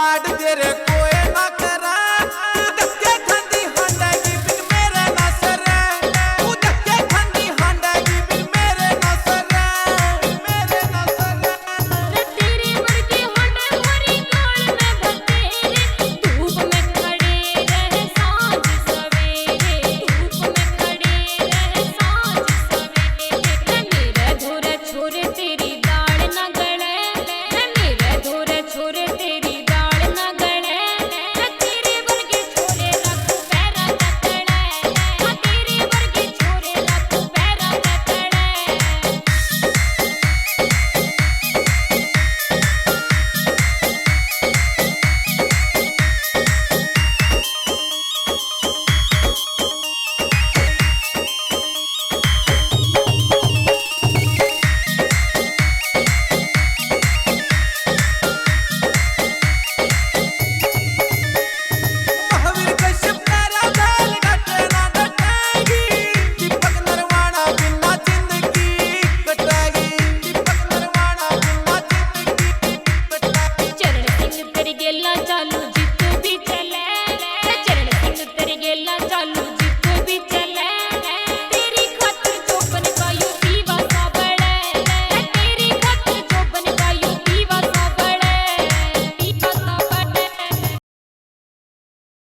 लाड तेरे कोई ना करा तू धक्के खांदी हांडागी बिन मेरे ना सरे तू धक्के खांदी हांडागी बिन मेरे ना सरे मेरे ना सरे तेरे वर्गी होंडे मोरी गोल में बतेरे धूप में खड़े रहे सांझ सवेरे धूप में खड़े रहे सांझ सवेरे मेरे धोरे छोरे तेरी दाढ़ न गले मेरे धोरे छोरे तेरी दाढ़ न गले तेरे वर्गी छोरे रख पैरा तकड़े तेरे वर्गी छोरे रख पैरा तकड़े महावीर कश्यप तेरा बैल घटे ना घटेगी दीपक नरवाना बिना जिंदगी कटेगी दीपक नरवाना बिना जिंदगी कटेगी चरण सिंह तेरी गेला चालू जी